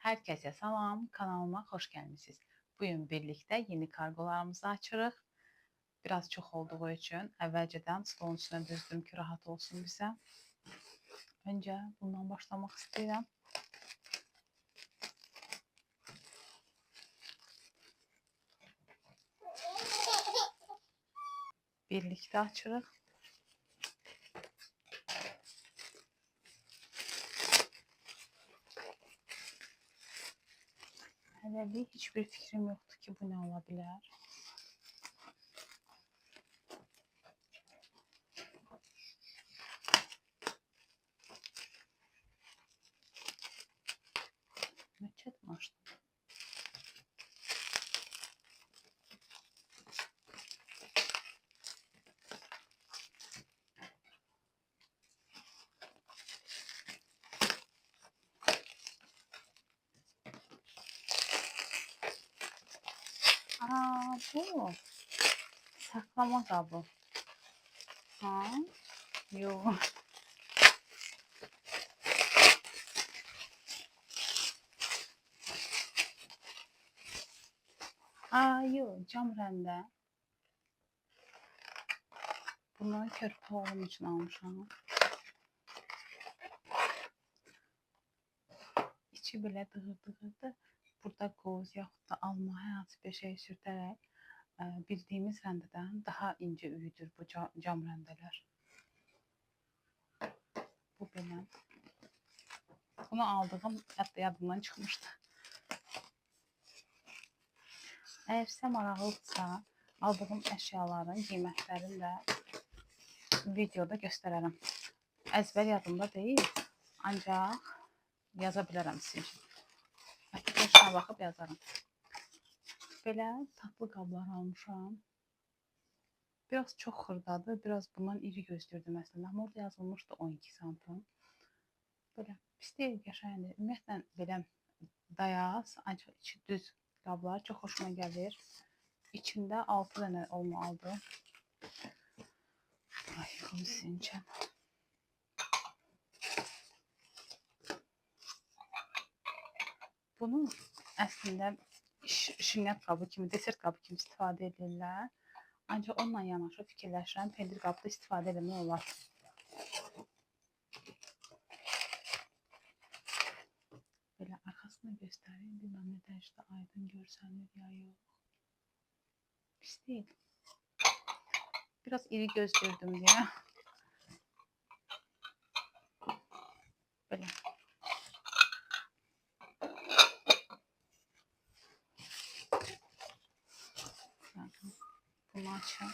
Herkese salam, kanalıma hoş gelmişsiniz. Bugün birlikte yeni kargolarımızı açırıq. Biraz çox olduğu üçün əvvəlcədən stolun üstünə düzdüm ki, rahat olsun bizə. Öncə bundan başlamaq istəyirəm. Birlikte açırıq. Hələlik hiçbir fikrim yoxdur ki, bu nə ola bilər. Neçədən açdım? Aa, bu saklama qabı. Ha? Yox. Aa, yox, cam rəndə. Bunları körpə oğlum üçün almışam. İçi belə dığır-dığırdı. Burada qoz yaxud da alma hər hansı bir şey sürtərək bildiyimiz rəndədən daha incə üyüdür bu cam rəndələr. Bu belə. Bunu aldığım hətta yadımdan çıxmışdı. Əgər sizə maraqlıdırsa, aldığım əşyaların qiymətlərini də videoda göstərərəm. Əzbər yadımda deyil, ancaq yaza bilərəm sizin üçün. Hətta başına baxıb yazarım. Belə tatlı qablar almışam. Biraz çox xırdadır, biraz bundan iri gözlürdüm əslində. Amma orada yazılmışdı 12 santim. Belə pis deyil, qəşəngdir. Ümumiyyətlə belə dayaz, ancaq içi düz qablar çox xoşuma gəlir. İçində 6 dənə olmalıdır. Ay, yıxım sizin üçün. Bunu əslində şinyat qabı kimi, desert qabı kimi istifadə edirlər. Ancaq onunla yanaşı fikirləşirəm, pendir qabda istifadə etmək olar. Belə arxasını göstəreyim, bilməm nə dərəcədə aydın görsənir ya yox. Pis deyil. Biraz iri gözlürdüm deyə. Belə. Bunu açım.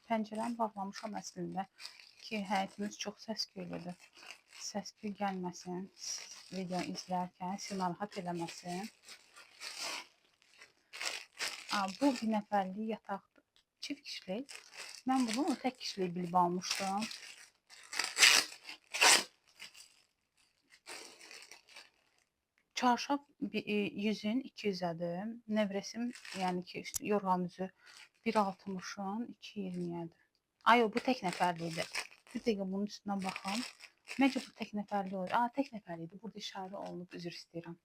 Pəncərəni bağlamışam əslində ki, həyətimiz çox səs-küylüdür. Səs-küy gəlməsin, video izlərkən sizi narahat eləməsin. Bu bir nəfərlik yataqdır. Çift kişilik. Mən bunu tək kişilik bilib almışdım. Çarşaf 100-ün 200-ədir. Nevresim, yəni ki, yorğan üzü 1.60-ın 2.20-yədir. Ay, bu tək nəfərlikdir. Bir dəqiqə bunun üstündən baxım. Məncə bu tək nəfərlik olur. Tək nəfərlikdir. Burada işarə olunub, üzr istəyirəm.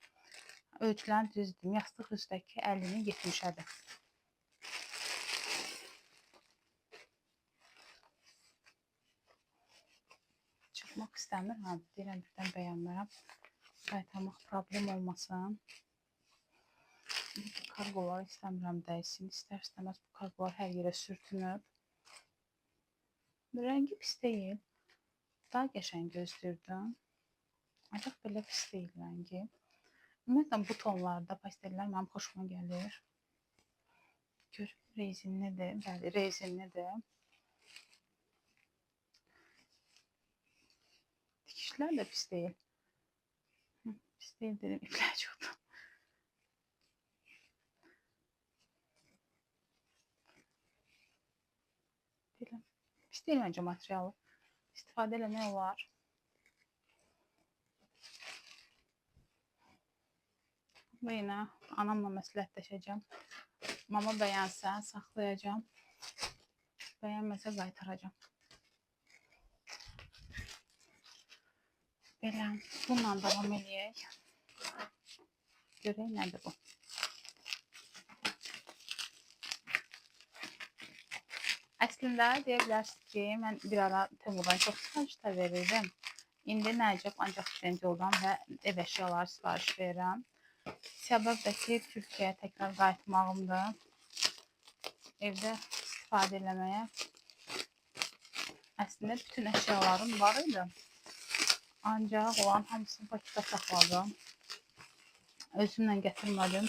Ölçülərini düzdüm. Yastıq üstəki 50-nin 70-ədir. Çıxmaq istəmirəm. Deyirəm, birdən bəyənmərəm. Qaytarmaq problem olmasın. Kargolar istəmirəm dəysin. İstər-istəməz bu kargolar hər yerə sürtünüb. Rəngi pis deyil. Daha qəşəng gözlürdüm. Ancaq belə pis deyil rəngi. Ümumiyyətlə bu tonlarda pastellər mənim xoşuma gəlir. Görüm, rezinlidir. Bəli, rezinlidir. Dikişlər də pis deyil. Pis deyil dedim, iplər çoxdur. Belə. Pis deyil məncə materialı. İstifadə eləmək olar. Və yenə anamla məsləhətləşəcəm. Mama bəyənsə saxlayacağım. Bəyənməsə qaytaracağım. Belə bununla davam eləyək. Görək nədir bu. Əslində deyə bilərsiniz ki, mən bir ara Temudan çox sifariş də verirdim. İndi nəcəb ancaq Trendyoldan və ev əşyaları sifariş verirəm. Səbəb də ki, Türkiyəyə təkrar qayıtmağımdır. Evdə istifadə eləməyə. Əslində bütün əşyalarım var idi. Ancaq olan hamısını Bakıda saxladım. Özümlə gətirmədim.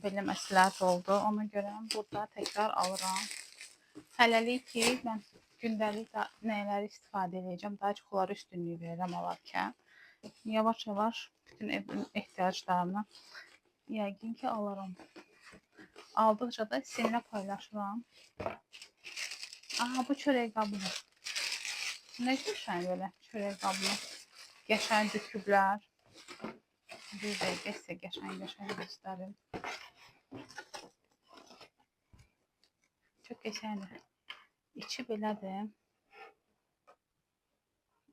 Belə məsləhət oldu. Ona görə burada təkrar alıram. Hələlik ki, mən gündəlik nələri istifadə edəcəm, daha çox onlara üstünlük verirəm alarkən. Yavaş-yavaş bütün evin ehtiyaclarını yəqin ki, alaram. Aldıqca da sizinlə paylaşıram. Aha, bu çörək qabını. Nə qəşəng belə çörək qabını. Qəşəng döküblər. Bir dəqiqə sizə qəşəng göstərim. Çox qəşəngdir. İçi belədir.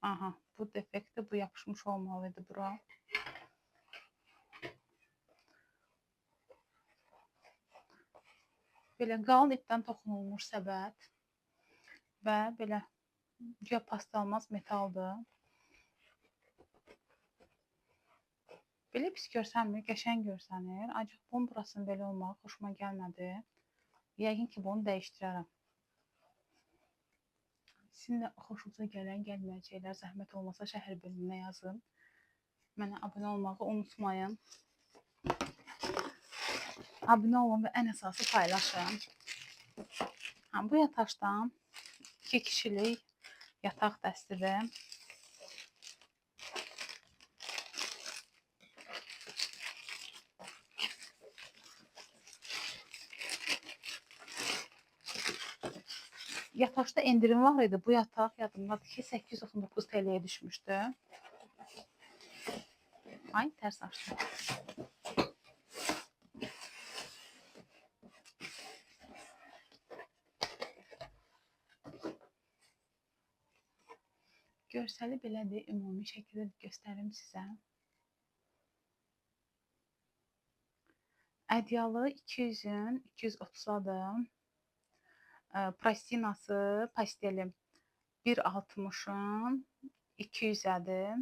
Aha, bu defektdir. Bu yapışmış olmalıydı bura. Belə qalın ipdən toxunulmuş səbət və belə güya paslanmaz metaldır. Belə pis görsənmir, qəşəng görsənir. Ancaq bunun burasının belə olmağı xoşuma gəlmədi. Yəqin ki, bunu dəyişdirərəm. Sizin də xoşunuza gələn, gəlməyəcəklər zəhmət olmasa şəhər bölümünə yazın. Mənə abunə olmağı unutmayın. Abunə olun və ən əsası paylaşın. Bu yataqdan 2 kişilik yataq dəstidir. Yataşda endirim var idi. Bu yataq yadımdadır ki 899 TL'ye düşmüşdü. Ay, tərs açdım. Görsəli belədir, ümumi şəkildə göstərim sizə. Ədyalı 200-ün 230-adır. Prostinası, pastelim 1.60-ın 200-ədir.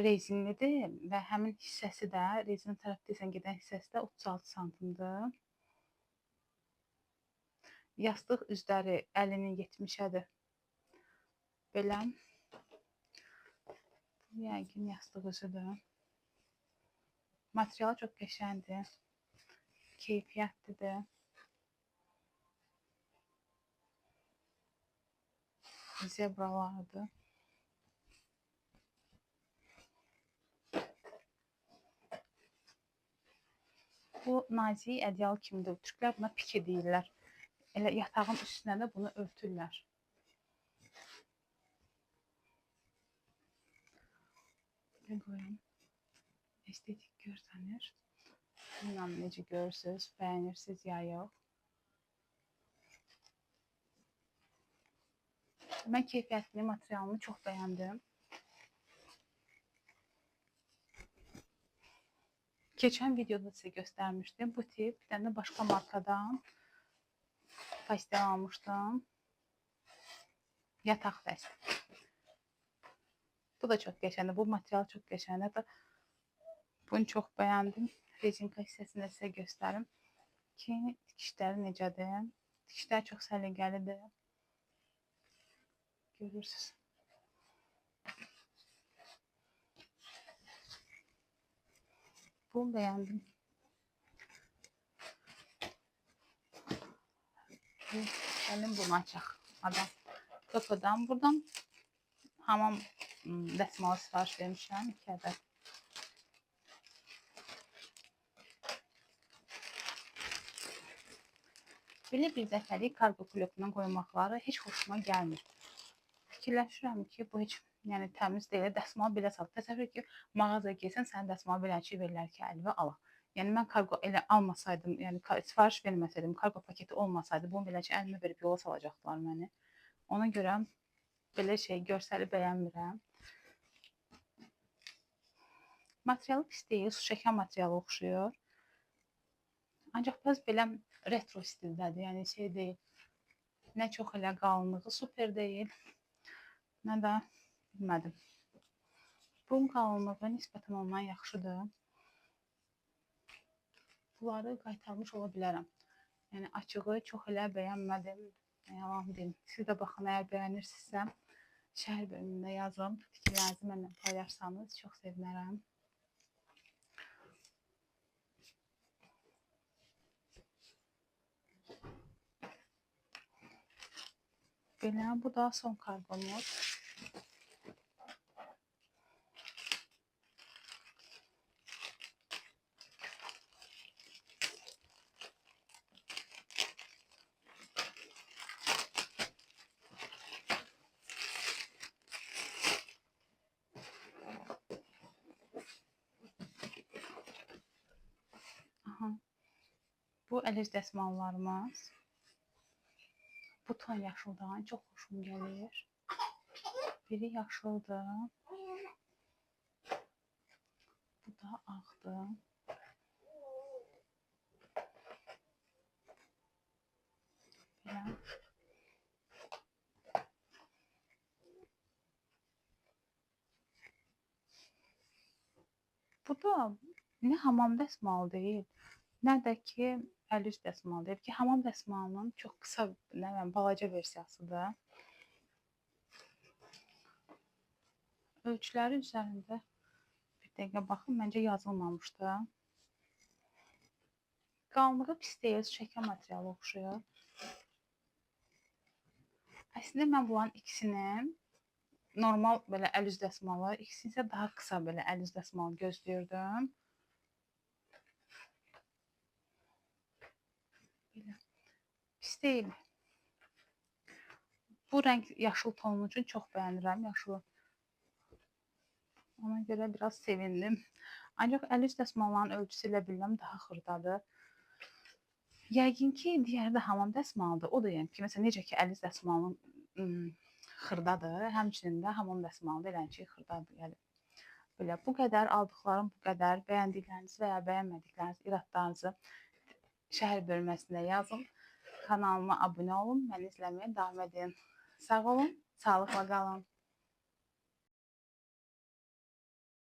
Rezinlidir və həmin hissəsi də, rezin tərəfdəysən gedən hissəsi də 36 santimdir. Yastıq üzləri 50-nin 70-ədir. Belə. Yəqin yastıq üzüdür. Materialı çox qəşəngdir. Keyfiyyətlidir. Zebralardır. Bu nazik ədyal kimidir. Türklər buna pike deyirlər. Elə yatağın üstünə də bunu örtürlər. Belə qoyun. Estetik görsənir. Bilməm necə görürsünüz, bəyənirsiniz ya yox. Mən keyfiyyətli materialını çox bəyəndim. Keçən videoda sizə göstərmişdim. Bu tip bir dənə başqa markadan pastel almışdım. Yataq dəsti. Bu da çox qəşəngdir. Bu material çox qəşəngdir. Bunu çox bəyəndim. Rezinka hissəsində sizə göstərim ki, tikişləri necədir. Tikişlər çox səliqəlidir. Görürsünüz. Bunu bəyəndim. Gəlin bunu açaq. Adam. Kokodan. Buradan hamam dəsmalı sifariş vermişəm. 2 ədəd. Belə bir dəfəlik kargo kulöpündən qoymaqları heç xoşuma gəlmir. Fikirləşirəm ki, bu heç təmiz deyil. Dəsmal belə sal. Təsəvvür ki, mağazaya gəlsən, sənin dəsmal beləçi verirlər ki, əlvə alaq. Yəni mən kargo elə almasaydım, yəni sifariş verməsəydim, kargo paketi olmasaydı, bunu beləçi əlimə verib yola salacaqdılar məni. Ona görə belə görsəli bəyənmirəm. Materialı pis deyil, su çəkən materiala oxşuyur. Ancaq biraz belə retro stildədir, yəni şey deyil. Nə çox elə qalınlığı super deyil, nə də bilmədim. Bunun qalınlığı nisbətən ondan yaxşıdır. Bunları qaytarmış ola bilərəm. Yəni açığı çox elə bəyənmədim. Yalan deyim. Siz də baxın, əgər bəyənirsinizsə, şərh bölümündə yazın. Fikirlərinizi mənimlə paylaşsanız çox sevinərəm. Belə, bu da son kargomuz. Aha. Bu əl üz dəsmallarımız. Bu ton yaşıldan çox xoşum gəlir. Biri yaşıldır. Bu da ağdır. Belə. Bu da nə hamam dəsmalı deyil, nə də ki əl üz dəsmalı deyil ki, hamam dəsmalının çox qısa, nə biləm, balaca versiyasıdır. Ölçüləri üzərində bir dəqiqə baxın, məncə yazılmamışdı. Qalınlığı pis deyil, çəkən materialı oxşuyur. Əslində mən bunların ikisini normal belə əl üz dəsmalı, ikisini isə daha qısa belə əl üz dəsmalı gözləyirdim. Belə. Pis deyil. Bu rəng yaşıl tonu üçün çox bəyənirəm, yaşılı. Ona görə biraz sevindim. Ancaq əl üz dəsmalların ölçüsü ilə bilməm daha xırdadır. Yəqin ki, digəri də hamam dəsmalıdır. O da yəni ki, məsələn, necə ki, əl üz dəsmalının xırdadır, həmçinin də hamam dəsmalı da eləncə xırdadır. Yəni, belə, bu qədər, aldıqlarım bu qədər. Bəyəndikləriniz və ya bəyənmədikləriniz, iradlarınızı şərh bölməsində yazın. Kanalıma abunə olun, məni izləməyə davam edin. Sağ olun, sağlıqla qalın.